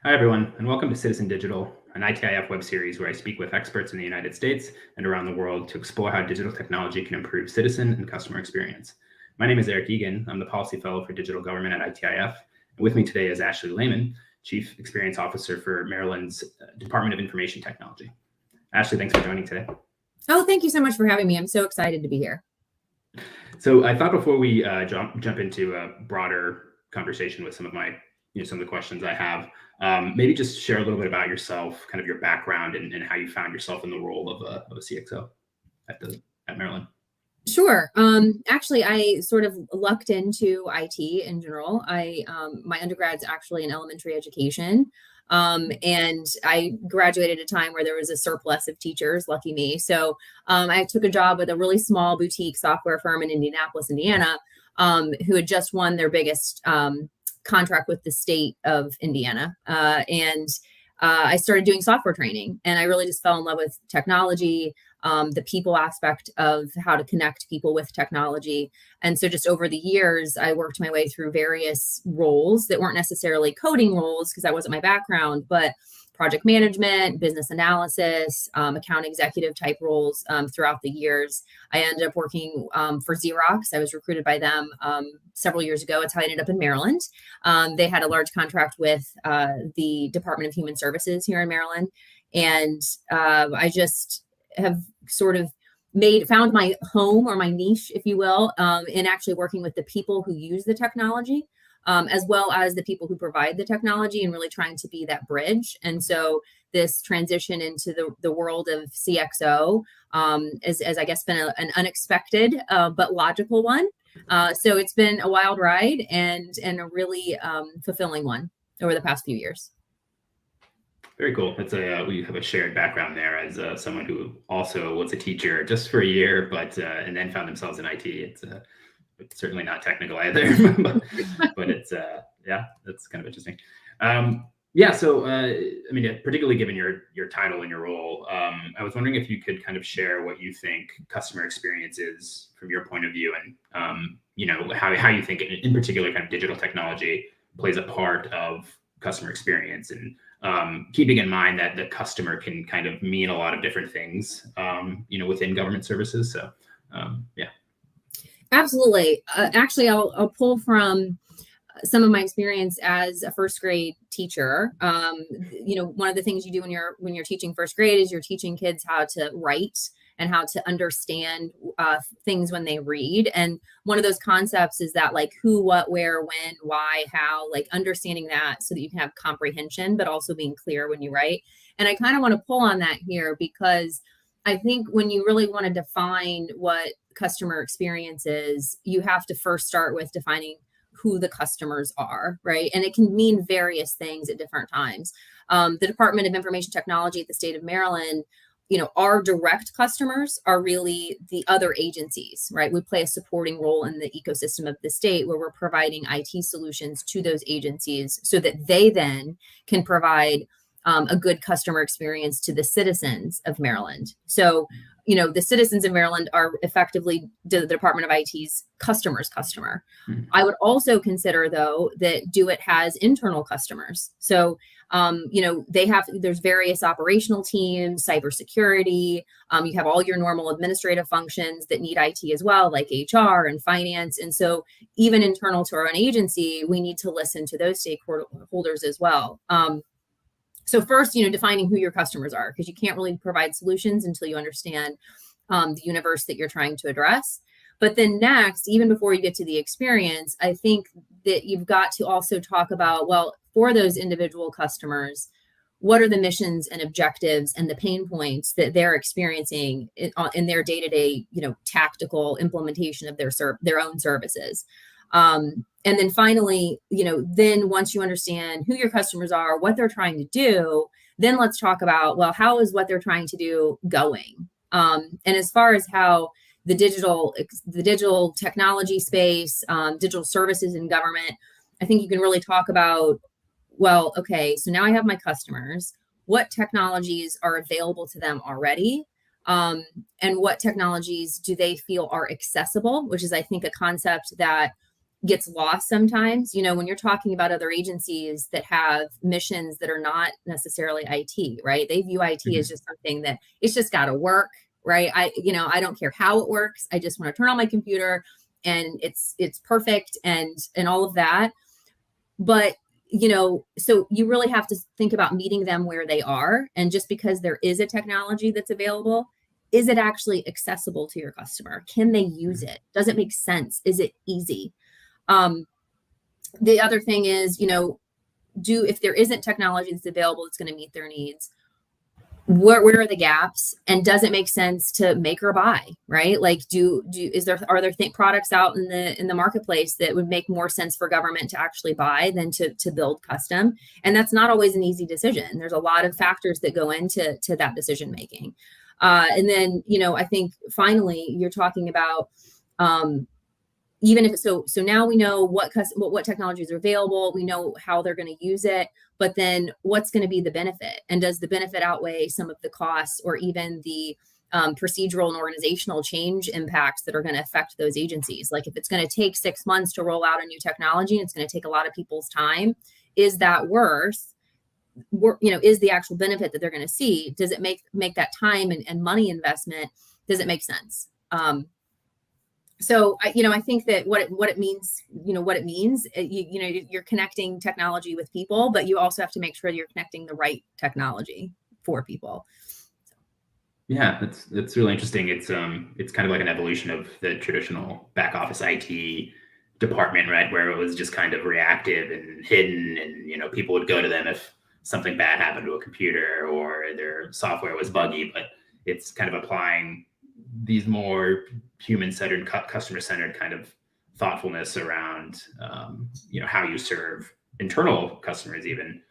Hi, everyone, and welcome to Citizen Digital, an ITIF web series where I speak with experts in the United States and around the world to explore how digital technology can improve citizen and customer experience. My name is Eric Egan. I'm the Policy Fellow for Digital Government at ITIF. And with me today is Ashley Laymon, Chief Experience Officer for Maryland's Department of Information Technology. Ashley, thanks for joining today. Oh, thank you so much for having me. I'm so excited to be here. So I thought before we jump into a broader conversation with some of the questions I have, maybe just share a little bit about yourself, kind of your background and how you found yourself in the role of a CXO at Maryland. Sure. Actually, I sort of lucked into IT in general. My undergrad's actually in elementary education. And I graduated at a time where there was a surplus of teachers, lucky me. So I took a job with a really small boutique software firm in Indianapolis, Indiana, who had just won their biggest contract with the state of Indiana. And I started doing software training, and I really just fell in love with technology, the people aspect of how to connect people with technology. And so just over the years, I worked my way through various roles that weren't necessarily coding roles because that wasn't my background, but project management, business analysis, account executive type roles throughout the years. I ended up working for Xerox. I was recruited by them several years ago. It's how I ended up in Maryland. They had a large contract with the Department of Human Services here in Maryland. And I just have sort of found my home or my niche, if you will, in actually working with the people who use the technology. As well as the people who provide the technology and really trying to be that bridge. And so this transition into the world of CXO has I guess been an unexpected but logical one. So it's been a wild ride and a really fulfilling one over the past few years. Very cool. We have a shared background there as someone who also was a teacher just for a year, but and then found themselves in IT. It's certainly not technical either, but it's that's kind of interesting. So I mean, particularly given your title and your role, I was wondering if you could kind of share what you think customer experience is from your point of view, and how you think in particular kind of digital technology plays a part of customer experience, and keeping in mind that the customer can kind of mean a lot of different things, within government services. So yeah. Absolutely. Actually, I'll pull from some of my experience as a first grade teacher. One of the things you do when you're teaching first grade is you're teaching kids how to write and how to understand things when they read. And one of those concepts is that like who, what, where, when, why, how, like understanding that so that you can have comprehension, but also being clear when you write. And I kind of want to pull on that here because I think when you really want to define what customer experience is, you have to first start with defining who the customers are, right? And it can mean various things at different times. The Department of Information Technology at the state of Maryland, our direct customers are really the other agencies, right? We play a supporting role in the ecosystem of the state where we're providing IT solutions to those agencies so that they then can provide a good customer experience to the citizens of Maryland. So, the citizens of Maryland are effectively the Department of IT's customer. Mm-hmm. I would also consider, though, that DoIT has internal customers. So, there's various operational teams, cybersecurity. You have all your normal administrative functions that need IT as well, like HR and finance. And so even internal to our own agency, we need to listen to those stakeholders as well. So first, defining who your customers are, because you can't really provide solutions until you understand the universe that you're trying to address. But then next, even before you get to the experience, I think that you've got to also talk about, well, for those individual customers, what are the missions and objectives and the pain points that they're experiencing in their day-to-day, tactical implementation of their own services. And then finally, then once you understand who your customers are, what they're trying to do, then let's talk about, well, how is what they're trying to do going? And as far as how the digital technology space, digital services in government, I think you can really talk about, well, okay, so now I have my customers. What technologies are available to them already? And what technologies do they feel are accessible, which is, I think, a concept that gets lost sometimes, when you're talking about other agencies that have missions that are not necessarily IT, right? They view IT as just something that it's just got to work, right? I don't care how it works. I just want to turn on my computer and it's perfect and all of that. But so you really have to think about meeting them where they are. And just because there is a technology that's available, is it actually accessible to your customer? Can they use it? Does it make sense? Is it easy? The other thing is, if there isn't technology that's available that's going to meet their needs, where are the gaps, and does it make sense to make or buy, right? Like, are there products out in the marketplace that would make more sense for government to actually buy than to build custom? And that's not always an easy decision. There's a lot of factors that go into that decision making. And then, I think finally you're talking about, even if so now we know what technologies are available, we know how they're going to use it, but then what's going to be the benefit, and does the benefit outweigh some of the costs or even the procedural and organizational change impacts that are going to affect those agencies? Like, if it's going to take 6 months to roll out a new technology and it's going to take a lot of people's time, is that worth, is the actual benefit that they're going to see, does it make that time and money investment, does it make sense? So I think that what it means, you're connecting technology with people, but you also have to make sure you're connecting the right technology for people. Yeah, that's really interesting. It's kind of like an evolution of the traditional back office IT department, right? Where it was just kind of reactive and hidden, and people would go to them if something bad happened to a computer or their software was buggy. But it's kind of applying these more human-centered, customer-centered kind of thoughtfulness around, how you serve internal customers, even.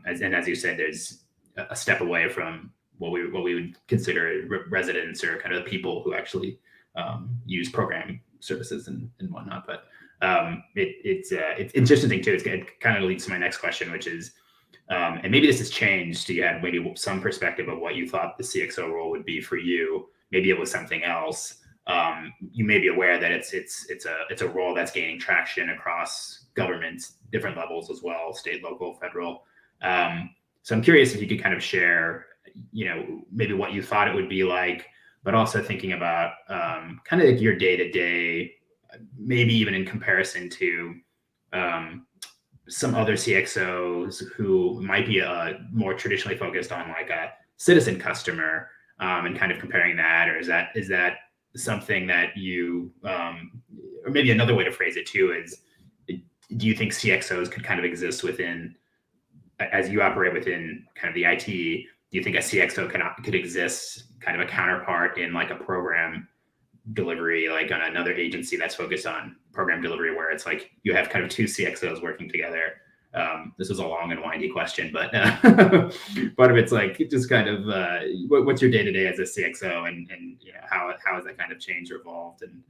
As you said, there's a step away from what we would consider residents or kind of the people who actually use program services and whatnot. But it's interesting too. It kind of leads to my next question, which is, and maybe this has changed. You had maybe some perspective of what you thought the CXO role would be for you. Maybe it was something else. You may be aware that it's a role that's gaining traction across governments, different levels as well, state, local, federal. So I'm curious if you could kind of share, maybe what you thought it would be like, but also thinking about kind of like your day to day, maybe even in comparison to some other CXOs who might be more traditionally focused on like a citizen customer, and kind of comparing that, or is that something that you, or maybe another way to phrase it too is, do you think CXOs could kind of exist within, as you operate within kind of the IT, do you think a CXO could exist kind of a counterpart in like a program delivery, like on another agency that's focused on program delivery, where it's like you have kind of two CXOs working together? This is a long and windy question, but part of it's like just kind of what's your day to day as a CXO, and how has that kind of changed or evolved? And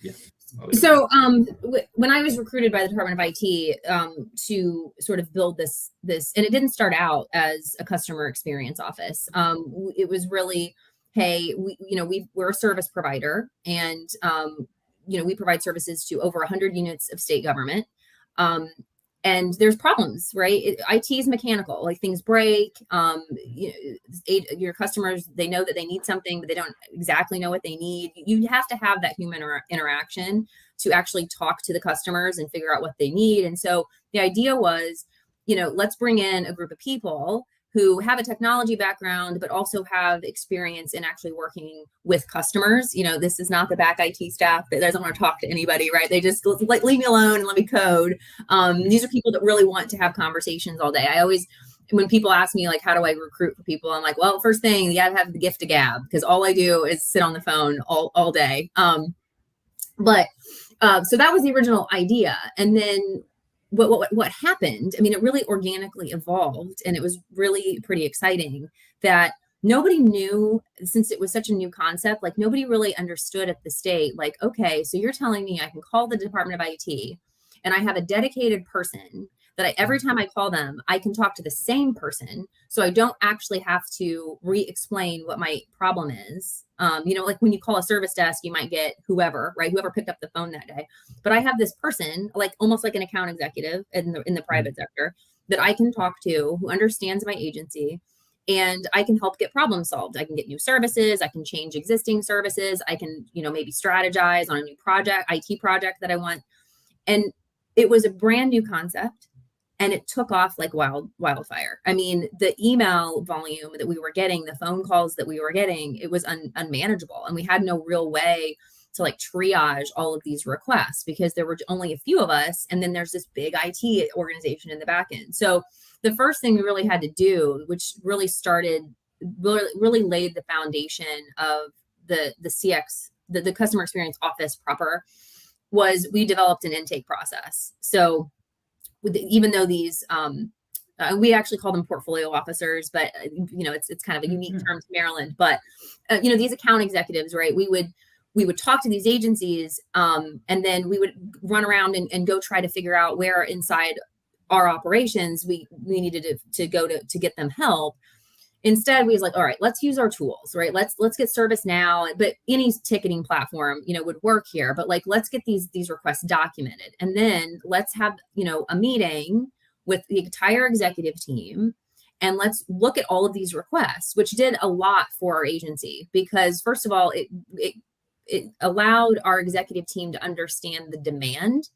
yeah. So when I was recruited by the Department of IT to sort of build this, and it didn't start out as a customer experience office. It was really, hey, we're a service provider, and we provide services to over 100 units of state government. And there's problems, right? IT is mechanical, like things break. Your customers, they know that they need something, but they don't exactly know what they need. You have to have that human interaction to actually talk to the customers and figure out what they need. And so the idea was, let's bring in a group of people who have a technology background, but also have experience in actually working with customers. This is not the back IT staff that doesn't want to talk to anybody, right? They just leave me alone and let me code. These are people that really want to have conversations all day. When people ask me, like, how do I recruit for people? I'm like, well, first thing, you got to have the gift of gab, because all I do is sit on the phone all day. So that was the original idea. And then what happened, it really organically evolved, and it was really pretty exciting that nobody knew, since it was such a new concept, like nobody really understood at the state, like, okay, so you're telling me I can call the Department of IT and I have a dedicated person that every time I call them, I can talk to the same person. So I don't actually have to re-explain what my problem is. Like when you call a service desk, you might get whoever, right? Whoever picked up the phone that day. But I have this person, like almost like an account executive in the private sector, that I can talk to, who understands my agency, and I can help get problems solved. I can get new services. I can change existing services. I can, maybe strategize on a new project, IT project that I want. And it was a brand new concept, and it took off like wildfire. I mean, the email volume that we were getting, the phone calls that we were getting, it was unmanageable. And we had no real way to like triage all of these requests because there were only a few of us. And then there's this big IT organization in the back end. So the first thing we really had to do, which really really laid the foundation of the CX, the customer experience office proper, was we developed an intake process. So even though these, we actually call them portfolio officers, but it's kind of a unique term to Maryland. But these account executives, right? We would talk to these agencies, and then we would run around and go try to figure out where inside our operations we needed to go to get them help. Instead, we was like, all right, let's use our tools, right? Let's get ServiceNow, but any ticketing platform, would work here. But like, let's get these requests documented, and then let's have a meeting with the entire executive team, and let's look at all of these requests, which did a lot for our agency because first of all, it allowed our executive team to understand the demand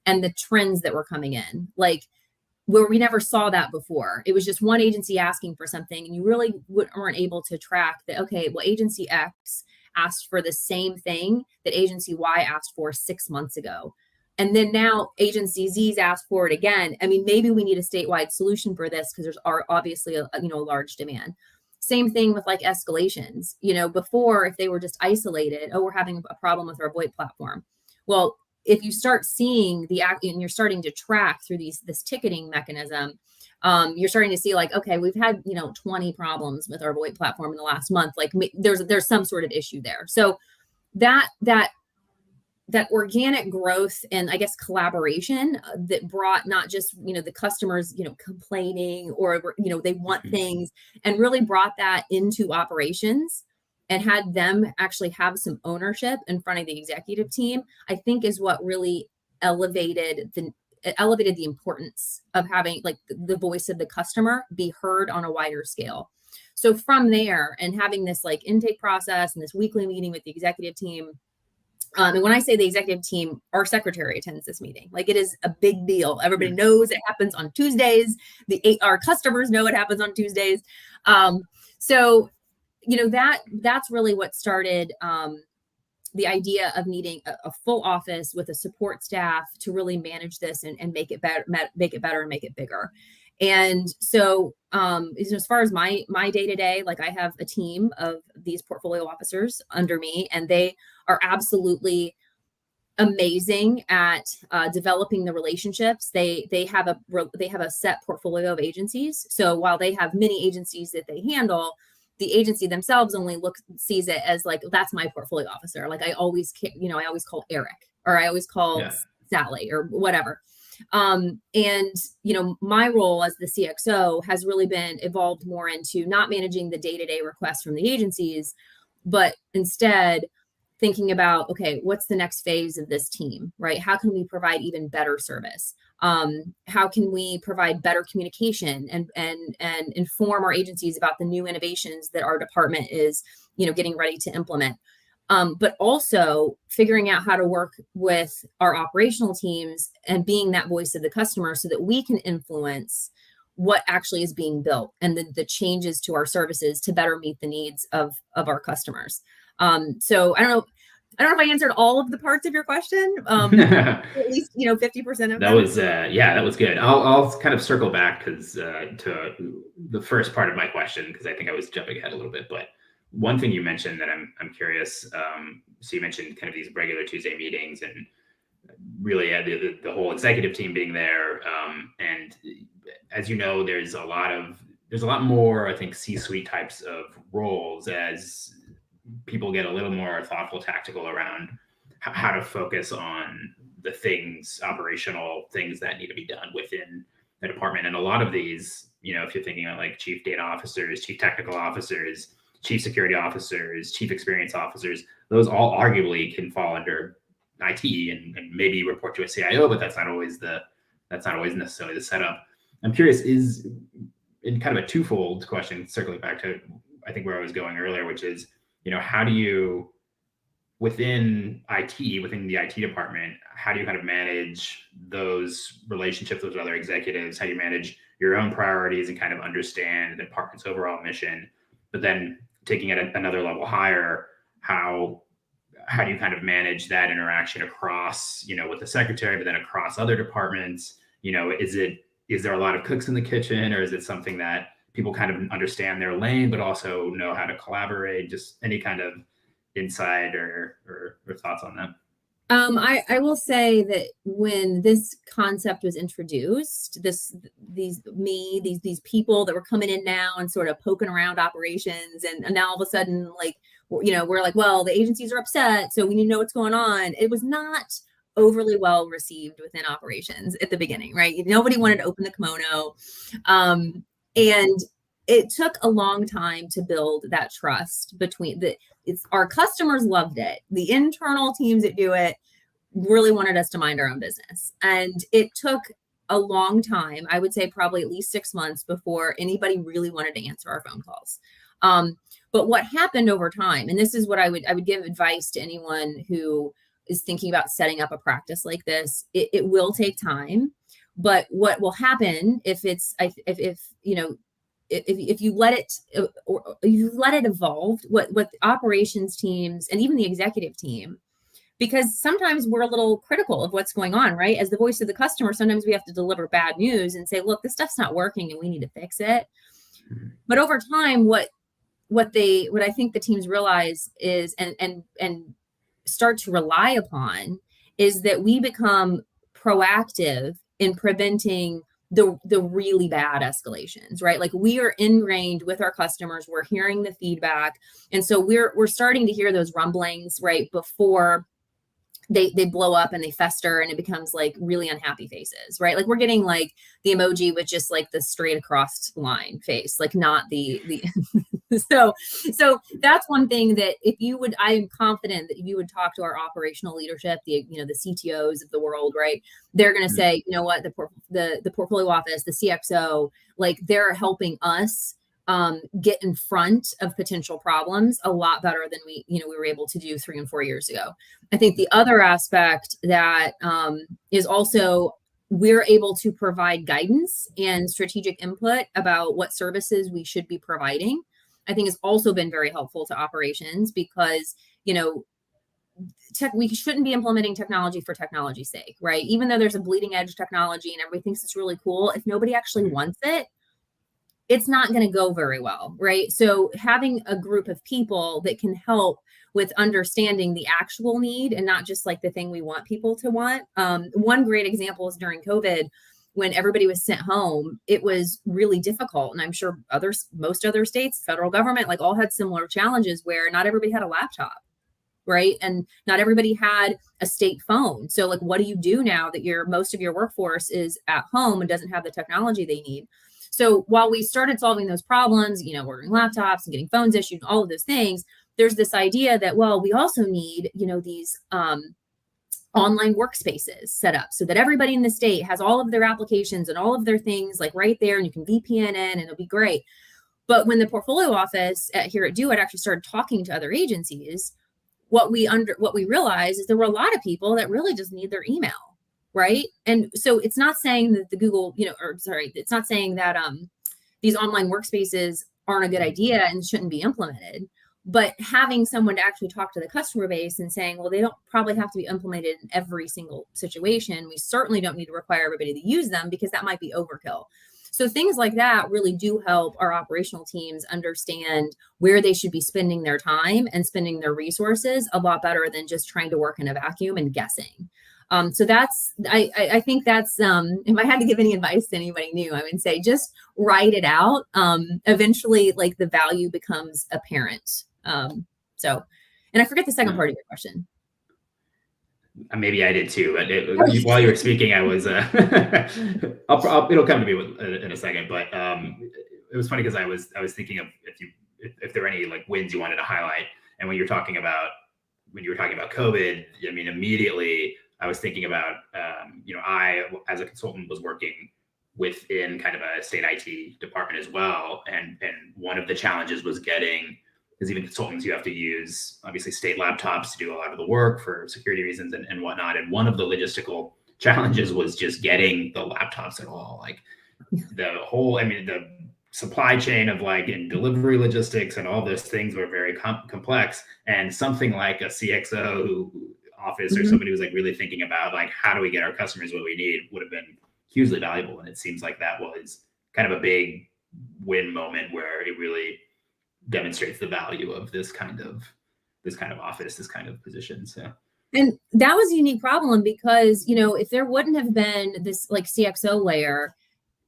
and the trends that were coming in, like where we never saw that before. It was just one agency asking for something, and you really weren't able to track that, okay, well, agency X asked for the same thing that agency Y asked for 6 months ago. And then now agency Z's asked for it again. I mean, maybe we need a statewide solution for this because there's obviously a large demand. Same thing with like escalations. Before, if they were just isolated, oh, we're having a problem with our VoIP platform. Well, if you start seeing and you're starting to track through this ticketing mechanism, you're starting to see like, okay, we've had 20 problems with our VoIP platform in the last month. Like there's some sort of issue there. So that organic growth and I guess collaboration that brought not just the customers complaining or they want things, and really brought that into operations and had them actually have some ownership in front of the executive team, I think is what really elevated the importance of having like the voice of the customer be heard on a wider scale. So from there, and having this like intake process and this weekly meeting with the executive team, and when I say the executive team, our secretary attends this meeting. Like it is a big deal. Everybody knows it happens on Tuesdays. Our customers know it happens on Tuesdays. So that's really what started the idea of needing a full office with a support staff to really manage this and make it better and make it bigger. And so as far as my day-to-day, like I have a team of these portfolio officers under me, and they are absolutely amazing at developing the relationships. They have a set portfolio of agencies. So while they have many agencies that they handle, the agency themselves only sees it as like, that's my portfolio officer. Like I always call Eric, or I always call Sally or whatever. And my role as the CXO has really been evolved more into not managing the day-to-day requests from the agencies, but instead thinking about, okay, what's the next phase of this team, right? How can we provide even better service? How can we provide better communication and inform our agencies about the new innovations that our department is, getting ready to implement? But also figuring out how to work with our operational teams and being that voice of the customer so that we can influence what actually is being built and the changes to our services to better meet the needs of our customers. So I don't know if I answered all of the parts of your question. At least 50% of that was that was good. I'll kind of circle back to the first part of my question because I think I was jumping ahead a little bit. But one thing you mentioned that I'm curious. So you mentioned kind of these regular Tuesday meetings and really the whole executive team being there. And as you know, there's a lot more, I think, C-suite types of roles as people get a little more thoughtful, tactical around how to focus on the operational things that need to be done within the department. And a lot of these, if you're thinking about like chief data officers, chief technical officers, chief security officers, chief experience officers, those all arguably can fall under IT and maybe report to a CIO, but that's not always necessarily the setup. I'm curious, is in kind of a twofold question, circling back to I think where I was going earlier, which is, how do you within the IT department, how do you kind of manage those relationships with other executives? How do you manage your own priorities and kind of understand the department's overall mission? But then taking it another level higher, how do you kind of manage that interaction across, with the secretary, but then across other departments? Is there a lot of cooks in the kitchen, or is it something that people kind of understand their lane, but also know how to collaborate? Just any kind of insight or thoughts on that? I will say that when this concept was introduced, these people that were coming in now and sort of poking around operations, and now all of a sudden, like, we're like, well, the agencies are upset, so we need to know what's going on. It was not overly well received within operations at the beginning, right? Nobody wanted to open the kimono. And it took a long time to build that trust between our customers loved it. The internal teams that do it really wanted us to mind our own business. And it took a long time, I would say probably at least 6 months, before anybody really wanted to answer our phone calls. But what happened over time, and this is what I would give advice to anyone who is thinking about setting up a practice like this, it will take time. But what will happen if you let it evolve, what the operations teams and even the executive team, because sometimes we're a little critical of what's going on, right? As the voice of the customer, sometimes we have to deliver bad news and say, look, this stuff's not working and we need to fix it. But over time, what I think the teams realize is, and start to rely upon, is that we become proactive in preventing the really bad escalations, right? Like, we are ingrained with our customers, we're hearing the feedback. And so we're starting to hear those rumblings, right, before they blow up and they fester and it becomes like really unhappy faces, right? Like, we're getting like the emoji with just like the straight across line face, like not the so that's one thing that I am confident that if you would talk to our operational leadership, the CTOs of the world, right? They're going to say, you know what, the portfolio office, the CXO, like, they're helping us get in front of potential problems a lot better than we were able to do 3 and 4 years ago. I think the other aspect that is also, we're able to provide guidance and strategic input about what services we should be providing. I think has also been very helpful to operations, because, we shouldn't be implementing technology for technology's sake, right? Even though there's a bleeding edge technology and everybody thinks it's really cool, if nobody actually wants it, it's not going to go very well, right? So having a group of people that can help with understanding the actual need and not just like the thing we want people to want. One great example is during COVID, when everybody was sent home. It was really difficult. And I'm sure most other states, federal government, like, all had similar challenges where not everybody had a laptop, right? And not everybody had a state phone. So like, what do you do now that most of your workforce is at home and doesn't have the technology they need? So while we started solving those problems, ordering laptops and getting phones issued, all of those things, there's this idea that, well, we also need, these online workspaces set up so that everybody in the state has all of their applications and all of their things like right there, and you can VPN in and it'll be great. But when the portfolio office here at Do It actually started talking to other agencies, what we realized is there were a lot of people that really just need their email. Right. And so it's not saying that it's not saying that these online workspaces aren't a good idea and shouldn't be implemented, but having someone to actually talk to the customer base and saying, well, they don't probably have to be implemented in every single situation. We certainly don't need to require everybody to use them, because that might be overkill. So things like that really do help our operational teams understand where they should be spending their time and spending their resources a lot better than just trying to work in a vacuum and guessing. So I think that's, if I had to give any advice to anybody new, I would say just write it out. Eventually, like, the value becomes apparent. And I forget the second part of your question. Maybe I did too, but while you were speaking, I was. It'll come to me in a second, but it was funny because I was thinking of if there were any like wins you wanted to highlight, and when you were talking about COVID, I mean, immediately I was thinking about I as a consultant was working within kind of a state IT department as well, and one of the challenges was getting, because even consultants, you have to use obviously state laptops to do a lot of the work for security reasons and whatnot. And one of the logistical challenges was just getting the laptops at all. Like the whole, I mean, the supply chain of like in delivery logistics and all those things were very complex. And something like a CXO office or somebody who's like really thinking about like, how do we get our customers what we need would have been hugely valuable. And it seems like that was kind of a big win moment where it really demonstrates the value of this kind of office, this kind of position. So, and that was a unique problem because, if there wouldn't have been this like CXO layer,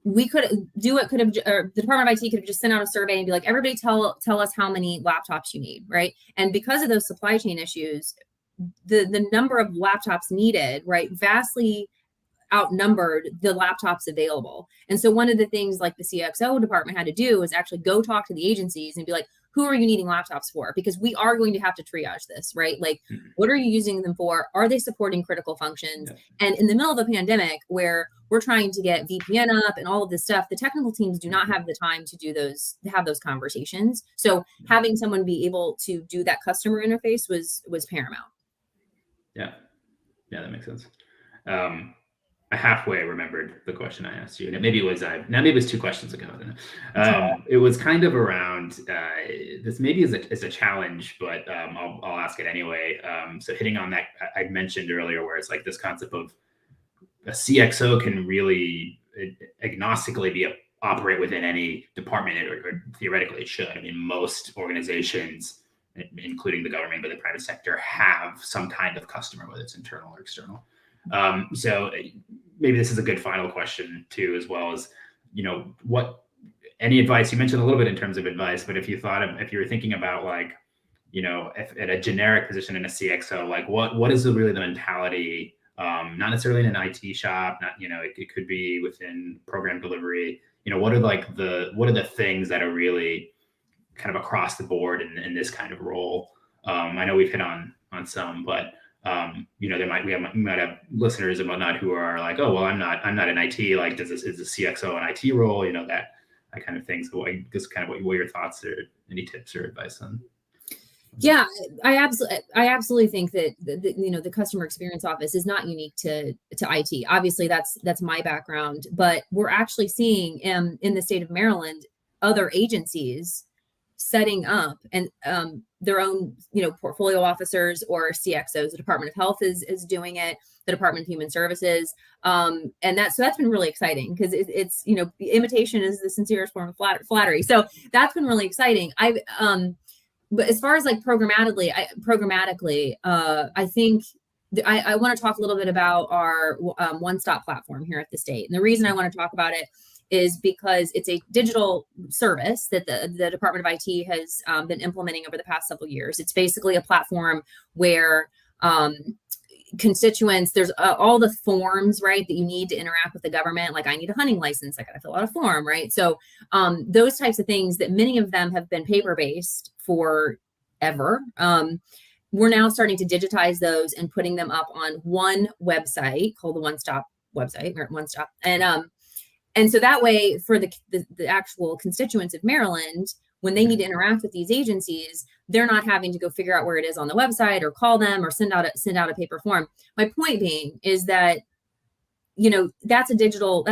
we could have, the Department of IT could have just sent out a survey and be like, everybody tell us how many laptops you need, right? And because of those supply chain issues, the number of laptops needed, right, vastly outnumbered the laptops available. And so one of the things like the CXO department had to do is actually go talk to the agencies and be like, who are you needing laptops for? Because we are going to have to triage this, right? Like, what are you using them for? Are they supporting critical functions? Yeah. And in the middle of a pandemic where we're trying to get VPN up and all of this stuff, the technical teams do not have the time to have those conversations. So having someone be able to do that customer interface was paramount. Yeah, that makes sense. I halfway remembered the question I asked you, and maybe it was 2 questions ago. It was kind of around this. Maybe is a challenge, but I'll ask it anyway. So hitting on that, I mentioned earlier, where it's like this concept of a CXO can really agnostically operate within any department, or theoretically it should. I mean, most organizations, including the government, but the private sector, have some kind of customer, whether it's internal or external. So maybe this is a good final question too, as well as, what, any advice you mentioned a little bit in terms of advice, but if you were thinking about like, if at a generic position in a CXO, like what is really the mentality, not necessarily in an IT shop, not, it could be within program delivery, what are the things that are really kind of across the board in this kind of role? I know we've hit on some, but we might have listeners and whatnot who are like, oh, well, I'm not in IT. Like, is the CXO an IT role? That kind of thing. So I guess kind of what your thoughts or any tips or advice on? Yeah, I absolutely think that the customer experience office is not unique to IT. Obviously, that's my background, but we're actually seeing in the state of Maryland other agencies setting up and their own portfolio officers or CXOs. The Department of Health is doing it, the Department of Human Services, and that's been really exciting because it's imitation is the sincerest form of flattery. So that's been really exciting. But as far as like programmatically, I think I want to talk a little bit about our one-stop platform here at the state. And the reason I want to talk about it is because it's a digital service that the Department of IT has been implementing over the past several years. It's basically a platform where constituents, there's all the forms, right, that you need to interact with the government. Like I need a hunting license, I got to fill out a form, right? So those types of things that many of them have been paper-based forever. We're now starting to digitize those and putting them up on one website called the One Stop website, or One Stop. And so that way for the actual constituents of Maryland, when they need to interact with these agencies, they're not having to go figure out where it is on the website or call them or send out a paper form. My point being is that, that's a digital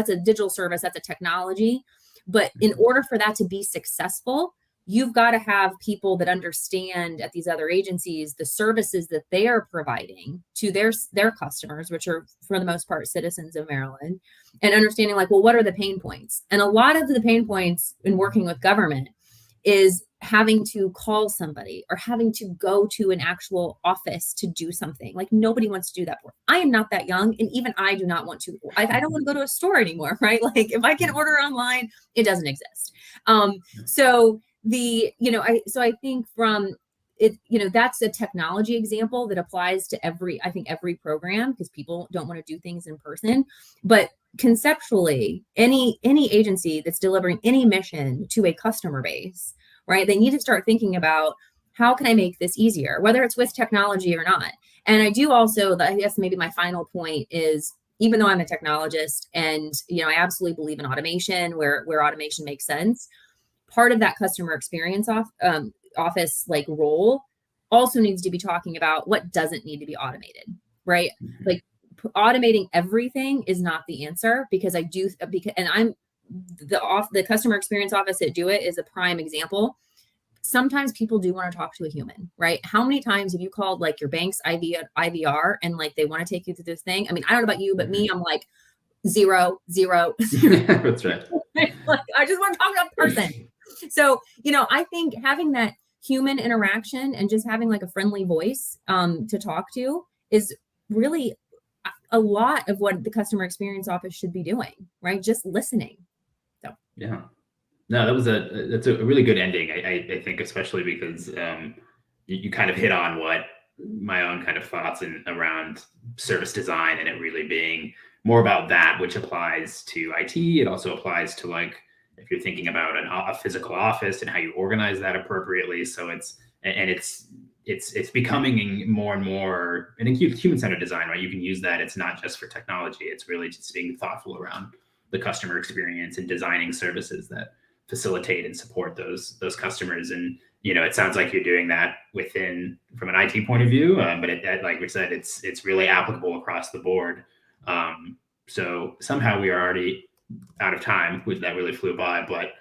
service, that's a technology. But in order for that to be successful, you've got to have people that understand at these other agencies the services that they are providing to their customers, which are for the most part citizens of Maryland, and understanding like, well, what are the pain points? And a lot of the pain points in working with government is having to call somebody or having to go to an actual office to do something. Like nobody wants to do that. I am not that young, and even I do not want to. I don't want to go to a store anymore, right? Like if I can order online, it doesn't exist. So I think that's a technology example that applies to I think every program, because people don't want to do things in person. But conceptually, any agency that's delivering any mission to a customer base, right, they need to start thinking about, how can I make this easier, whether it's with technology or not. And I do also, I guess maybe my final point is, even though I'm a technologist and, I absolutely believe in automation where automation makes sense, part of that customer experience office like role also needs to be talking about what doesn't need to be automated, right? Mhm. Like automating everything is not the answer, because I'm the customer experience office at Do It is a prime example. Sometimes people do want to talk to a human, right? How many times have you called like your bank's IVR and like they want to take you through this thing? I mean, I don't know about you, but me, I'm like zero, zero, zero. That's right. Like, I just want to talk to a person. So, I think having that human interaction and just having like a friendly voice to talk to is really a lot of what the customer experience office should be doing, right? Just listening. So, Yeah. No, that's a really good ending. I think, especially because you kind of hit on what my own kind of thoughts around service design, and it really being more about that, which applies to IT. It also applies to, like, if you're thinking about a physical office and how you organize that appropriately. So it's becoming more and more, I think, human-centered design, right? You can use that. It's not just for technology. It's really just being thoughtful around the customer experience and designing services that facilitate and support those customers. And it sounds like you're doing that from an IT point of view, but like we said, it's really applicable across the board. So somehow we are already out of time, which that really flew by. But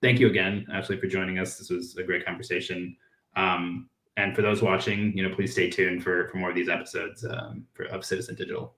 thank you again, Ashley, for joining us. This was a great conversation. And for those watching, please stay tuned for more of these episodes of Citizen Digital.